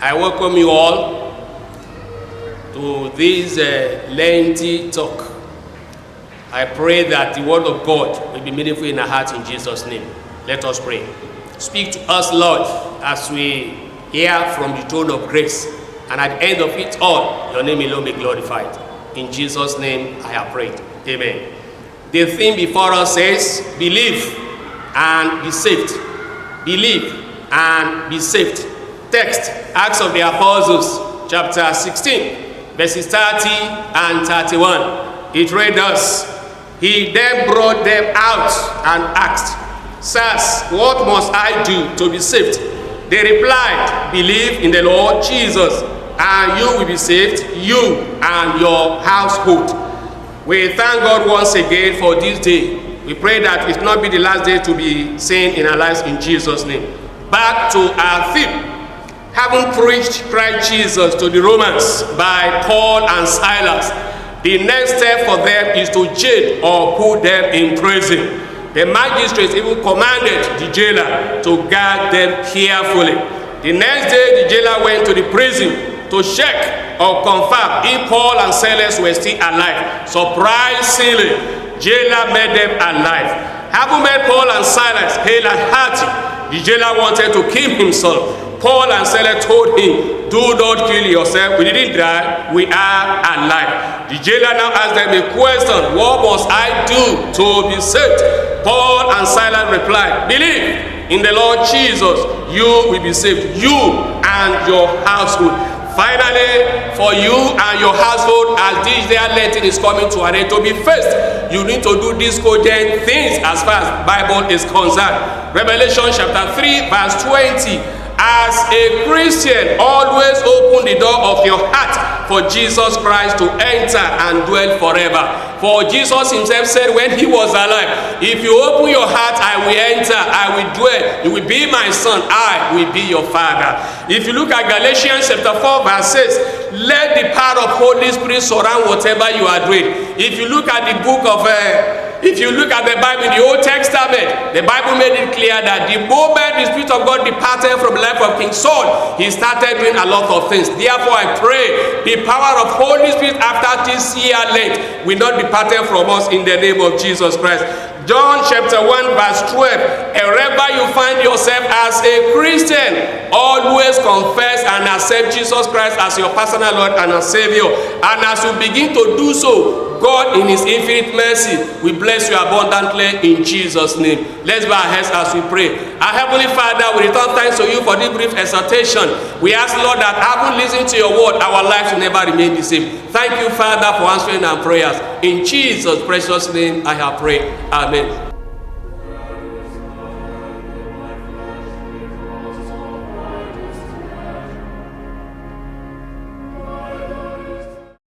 I welcome you all to this Lenten talk. I pray that the word of God will be meaningful in our hearts in Jesus' name. Let us pray. Speak to us, Lord, as we hear from the throne of grace. And at the end of it all, your name alone be glorified. In Jesus' name I have prayed. Amen. The theme before us says, believe and be saved. Believe and be saved. Text, Acts of the Apostles, chapter 16, verses 30 and 31. It read thus: He then brought them out and asked, Sirs, what must I do to be saved? They replied, believe in the Lord Jesus, and you will be saved, you and your household. We thank God once again for this day. We pray that it will not be the last day to be seen in our lives in Jesus' name. Back to our theme. Having preached Christ Jesus to the Romans by Paul and Silas, the next step for them is to jail or put them in prison. The magistrates even commanded the jailer to guard them carefully. The next day, the jailer went to the prison to check or confirm if Paul and Silas were still alive. Surprisingly, jailer made them alive. Having made Paul and Silas hale and hearty, the jailer wanted to kill himself. Paul and Silas told him, do not kill yourself. We didn't die, we are alive. The jailer now asked them a question: what must I do to be saved? Paul and Silas replied, believe in the Lord Jesus, you will be saved, you and your household. Finally, for you and your household, as this day Lenten is coming to an end, to be first, you need to do these cogent things as far as Bible is concerned. Revelation chapter 3 verse 20. As a Christian, always open the door of your heart for Jesus Christ to enter and dwell forever. For Jesus himself said when he was alive, if you open your heart, I will enter, I will dwell. You will be my son, I will be your father. If you look at Galatians chapter 4 verse 6, let the power of Holy Spirit surround whatever you are doing. If you look at the book of if you look at the Bible in the Old Testament, the Bible made it clear that the moment the Spirit of God departed from the life of King Saul, he started doing a lot of things. Therefore, I pray the power of Holy Spirit after this year Lent will not depart from us in the name of Jesus Christ. John chapter 1 verse 12, wherever you find yourself as a Christian, always confess and accept Jesus Christ as your personal Lord and Savior. And as you begin to do so, God in his infinite mercy will bless you abundantly in Jesus' name. Let's bow our heads as we pray. Our Heavenly Father, we return thanks to you for this brief exhortation. We ask, Lord, that having listened to your word, our lives will never remain the same. Thank you, Father, for answering our prayers. In Jesus' precious name, I have prayed. Amen.